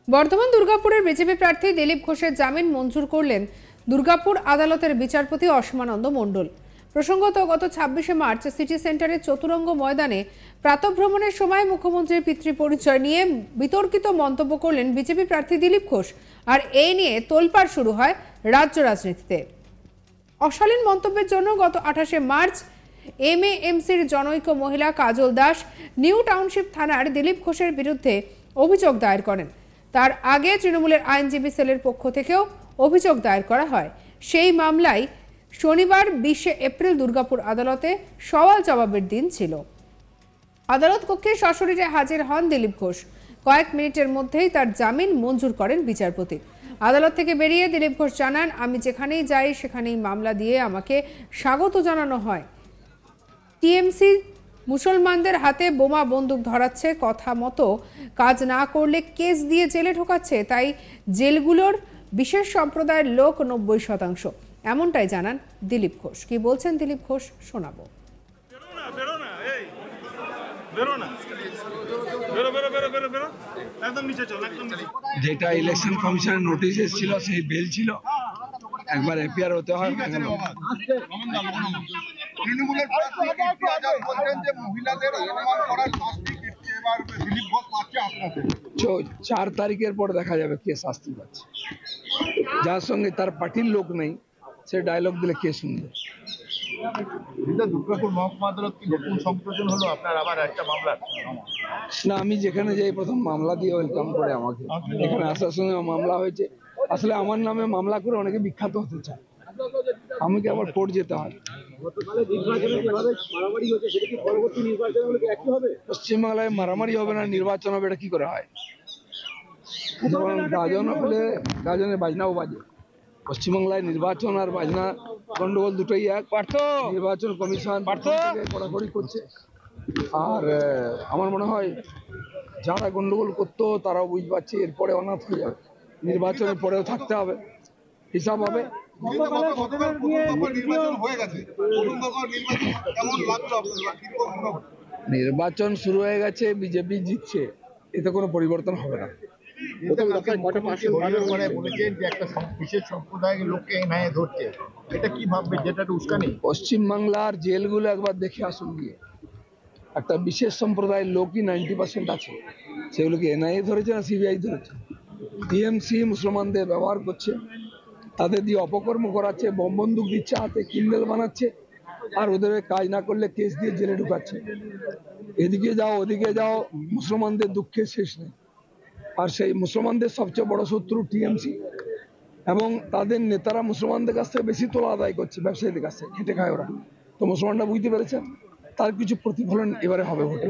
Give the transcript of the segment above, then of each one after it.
বর্ধমান দুর্গাপুরের বিজেপি প্রার্থী দিলীপ ঘোষের জামিন মঞ্জুর করলেন দুর্গাপুর আদালতের বিচারপতি অসীমানন্দ মণ্ডল। প্রসঙ্গত গত ২৬শে মার্চ সিটি সেন্টারের চতুরঙ্গ ময়দানে প্রাতঃভ্রমণের সময় মুখ্যমন্ত্রীর পিতৃপরিচয় নিয়ে বিতর্কিত মন্তব্য করলেন বিজেপি প্রার্থী দিলীপ ঘোষ। আর এই নিয়ে তোলপাড় শুরু হয় রাজ্য রাজনীতিতে। অশালীন মন্তব্যের জন্য গত ২৮শে মার্চ এমএএমসির জনৈক মহিলা কাজল দাস নিউ টাউনশিপ থানার দিলীপ ঘোষের বিরুদ্ধে অভিযোগ দায়ের করেন। তার আগে তৃণমূলের আইনজীবী সেলের পক্ষ থেকেও অভিযোগ দায়ের করা হয়। সেই মামলায় শনিবার ২০শে এপ্রিল দুর্গাপুর আদালতে সওয়াল জবাবের দিন ছিল। আদালত কক্ষে সশরীরে হাজির হন দিলীপ ঘোষ। কয়েক মিনিটের মধ্যেই তার জামিন মঞ্জুর করেন বিচারপতি। আদালত থেকে বেরিয়ে দিলীপ ঘোষ জানান, আমি যেখানেই যাই সেখানেই মামলা দিয়ে আমাকে স্বাগত জানানো হয়। টিএমসি মুসলমানদের হাতে বোমা বন্দুক ধরাচ্ছে, কথা মতো কাজ না করলে কেস দিয়ে জেলে ঢোকাচ্ছে, তাই জেলগুলোর বিশেষ সম্প্রদায়ের লোক ৯০%। এমনটাই জানান দিলীপ ঘোষ। কি বলছেন দিলীপ ঘোষ শোনাবো। যেটা ইলেকশন কমিশনের নোটিশ ছিল সেই বেল ছিল, একবার এপিআর হতে হয়। তৃণমূলের যে মহিলাদের অপমান করার শাস্তি এবার দিলীপ ঘোষ পাচ্ছে আপনাদের 4 তারিখের পর দেখা যাবে কে শাস্তি পাচ্ছে। যার সঙ্গে তার পার্টির লোক নেই সে ডায়লগ দিলে কে শুনবে। দুর্গাপুর মহকুমা আদালত কি নতুন সংযোজন হলো আপনার আবার একটা মামলা? না, আমি যেখানে যাই প্রথম মামলা দিয়ে ওয়েলকাম করে আমাকে। এখানে আসার সঙ্গে মামলা হয়েছে। আসলে আমার নামে মামলা করে অনেকে বিখ্যাত হতে চায়, আমাকে আবার কোর্ট যেতে হয়। পশ্চিমবাংলায় মারামারি হবে না, নির্বাচন হবে, এটা কি করে হয়? গাজন হলে গাজনের বাজনাও বাজে। পশ্চিমবাংলায় নির্বাচন আর বাজনা গন্ডগোল দুটোই এক। নির্বাচন কমিশন কড়াকড়ি করছে। আর আমার মনে হয় যারা গন্ডগোল করতো তারাও বুঝতে পারছে এরপরে অনাথ হয়ে যাবে। নির্বাচনের পরেও থাকতে হবে, হিসাব হবে। নির্বাচন শুরু হয়ে গেছে, বিজেপি জিতছে, এতে কোনো পরিবর্তন হবে না। পশ্চিমবাংলার জেলগুলো একবার দেখে আসুন গিয়ে। একটা বিশেষ সম্প্রদায়ের লোকই 90% আছে। সেগুলোকে এনআইএ ধরেছে না সিবিআই ধরেছে? টিএমসি মুসলমানদের ব্যবহার করছে, তাদের দিয়ে অপকর্ম করাচ্ছে, বোম বন্দুক দিচ্ছে হাতে, কিন্ডেল বানাচ্ছে, আর ওদের কাজ না করলে কেস দিয়ে জেলে ঢুকাচ্ছে। এদিকে যাও ওদিকে যাও, মুসলমানদের দুঃখের শেষ নেই। আর সেই মুসলমানদের সবচেয়ে বড় শত্রু টিএমসি, এবং তাদের নেতারা মুসলমানদের কাছ থেকে বেশি তোলা আদায় করছে, ব্যবসায়ীদের কাছ থেকে খেটে খায় ওরা। তো মুসলমানরা বুঝতে পেরেছেন তার কিছু প্রতিফলন এবারে হবে ভোটে।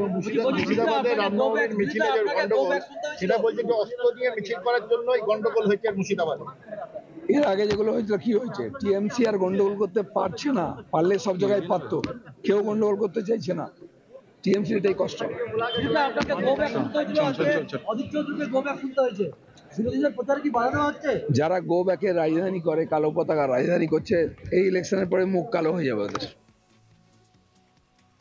এর আগে যেগুলো হয়েছিল কি হয়েছে? টিএমসি আর গন্ডগোল করতে পারছে না, পারলে সব জায়গায় পারতো, কেউ গন্ডগোল করতে চাইছে না। টিএমসি এটাই কষ্ট। যারা গো ব্যাকের রাজধানী করে, কালো পতাকা রাজধানী করছে, এই ইলেকশনের পরে মুখ কালো হয়ে যাবে ওদের।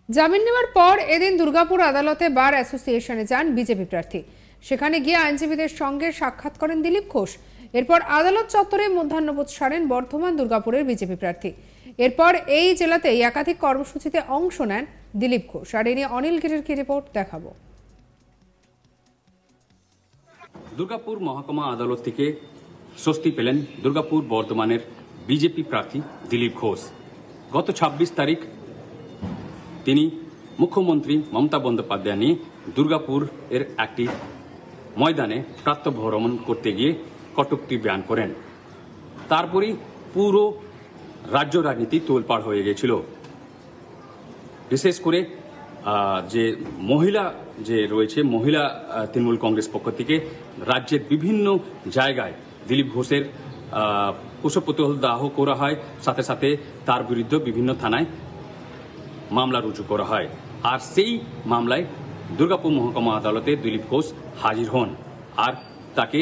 জামিন নেওয়ার পর এদিন দুর্গাপুর আদালতে বার অ্যাসোসিয়েশনে যান বিজেপি প্রার্থী। সেখানে গিয়ে আইনজীবীদের সঙ্গে সাক্ষাৎ করেন দিলীপ ঘোষ। এরপর আদালত চত্বরে মধ্যাহ্নভোজ সারেন বর্ধমান দুর্গাপুরের বিজেপি প্রার্থী। এরপর এই জেলাতেই একাধিক কর্মসূচিতে অংশ নেন দিলীপ ঘোষ। আর এ নিয়ে অনিল গিরির কি রিপোর্ট দেখাবো। দুর্গাপুর মহকুমা আদালত থেকে স্বস্তি পেলেন দুর্গাপুর বর্ধমানের বিজেপি প্রার্থী দিলীপ ঘোষ। গত ২৬ তারিখ তিনি মুখ্যমন্ত্রী মমতা বন্দ্যোপাধ্যায় নিয়ে দুর্গাপুর এর একটি ময়দানে প্রাতঃভ্রমণ করতে গিয়ে কটূক্তি বয়ান করেন। তারপরেই পুরো রাজ্য রাজনীতি তোলপাড় হয়ে গেছিল। বিশেষ করে যে মহিলা যে রয়েছে, মহিলা তৃণমূল কংগ্রেস পক্ষ থেকে রাজ্যের বিভিন্ন জায়গায় দিলীপ ঘোষের কুশপুতল দাহ করা হয়, সাথে সাথে তার বিরুদ্ধে বিভিন্ন থানায় মামলা রুজু করা হয়। আর সেই মামলায় দুর্গাপুর মহকুমা আদালতে দিলীপ ঘোষ হাজির হন। আর তাকে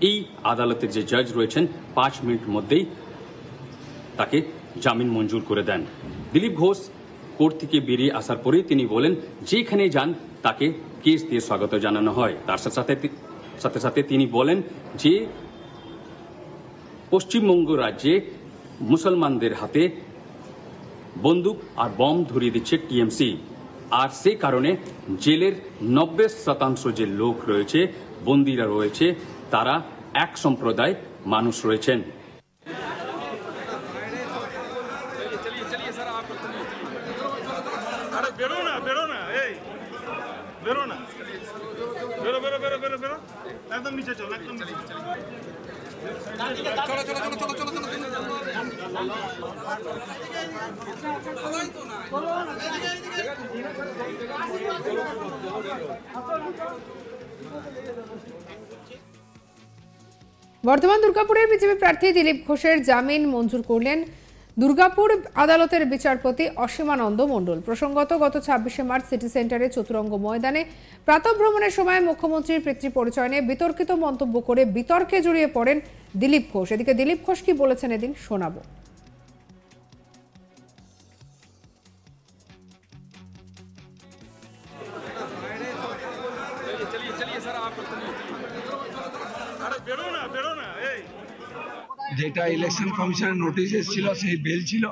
এই আদালতের যে জজ রয়েছেন 5 মিনিট মধ্যেই তাকে জামিন মঞ্জুর করে দেন। দিলীপ ঘোষ কোর্ট থেকে বেরিয়ে আসার পরেই তিনি বলেন যেখানে যান তাকে কেস দিয়ে স্বাগত জানানো হয়। তার সাথে সাথে সাথে তিনি বলেন যে পশ্চিমবঙ্গ রাজ্যে মুসলমানদের হাতে বন্দুক আর বম ধরিয়ে দিচ্ছে টিএমসি, আর সে কারণে জেলের 90% যে লোক রয়েছে, বন্দীরা রয়েছে, তারা এক সম্প্রদায় মানুষ রয়েছেন। একদম নিচে চল, একদম নিচে চল। বর্ধমান দুর্গাপুরের বিজেপি প্রার্থী দিলীপ ঘোষের জামিন মঞ্জুর করলেন দুর্গাপুর আদালতের বিচারপতি অসীমানন্দ মণ্ডল। প্রসঙ্গত গত 26শে মার্চ সিটি সেন্টারে চতুরঙ্গ ময়দানে প্রাতঃভ্রমণের সময় মুখ্যমন্ত্রীর পিতৃ পরিচয় নিয়ে বিতর্কিত মন্তব্য করে বিতর্কে জড়িয়ে পড়েন দিলীপ ঘোষ। এদিকে দিলীপ ঘোষ কি বলেছেন এদিন শোনাবো। যেটা ইলেকশন কমিশনের নোটিশ এসেছিল সেই বেল ছিল,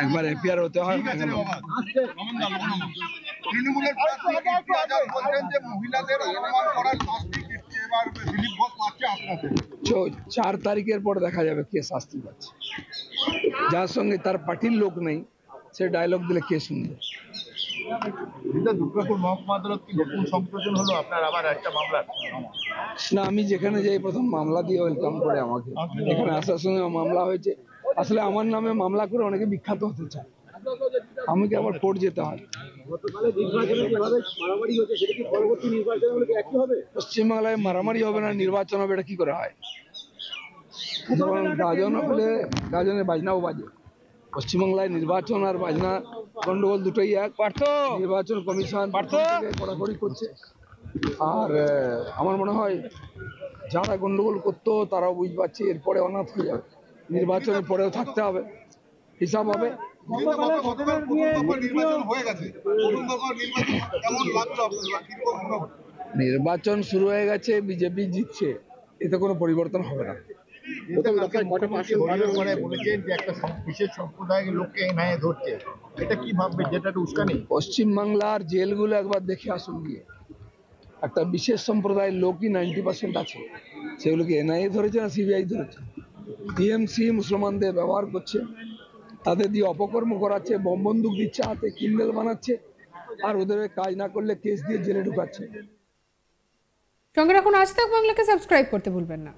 একবার এপিআর হতে হয়। তৃণমূলের প্রার্থী কীর্তি আজাদ বলছেন যে মহিলাদের অপমান করার শাস্তি কীর্তি এবার দিলীপ ঘোষ পাচ্ছে আপনাদের। 4 তারিখের পর দেখা যাবে কে শাস্তি পাচ্ছে। যার সঙ্গে তার পার্টির লোক নেই, সে ডায়লগ দিলে কে শুনবে। দুর্গাপুর মহকুমা আদালত কি নতুন সংযোজন হলো আপনার আবার একটা মামলা? না, আমি যেখানে যাই প্রথম মামলা দিয়ে ওয়েলকাম করে আমাকে। এখানে আসার সঙ্গে মামলা হয়েছে। আসলে আমার নামে মামলা করে অনেকে বিখ্যাত হতে চায়, আমাকে আবার কোর্ট যেতে হয়। পশ্চিমবাংলায় মারামারি হবে না, নির্বাচন হবে, এটা কি করে হয়? যেমন গাজন হলে গাজনের বাজনাও বাজে। পশ্চিমবাংলায় নির্বাচন আর বাজনা গন্ডগোল দুটোই এক। নির্বাচন কমিশন কড়াকড়ি করছে, আর আমার মনে হয় যারা গন্ডগোল করতো তারাও বুঝতে পারছে এরপরে অনাথ হয়ে যাবে। নির্বাচনের পরেও থাকতে হবে, হিসাব হবে। নির্বাচন শুরু হয়ে গেছে, বিজেপি জিতছে, এতে কোনো পরিবর্তন হবে না। পশ্চিমবাংলার জেলগুলো একবার দেখে আসুন গিয়ে। একটা বিশেষ সম্প্রদায়ের লোকই 90% আছে, সেগুলোকে এনআইএ ধরেছে না সিবিআই ধরেছে। টিএমসি মুসলমানদের ব্যবহার করছে, তাদের দিয়ে অপকর্ম করাচ্ছে, বম বন্দুক দিচ্ছে হাতে, কিন্ডেল বানাচ্ছে, আর ওদের কাজ না করলে কেস দিয়ে জেলে ঢুকাচ্ছে। সঙ্গে রাখুন আজ তাক বাংলাকে, সাবস্ক্রাইব করতে ভুলবেন না।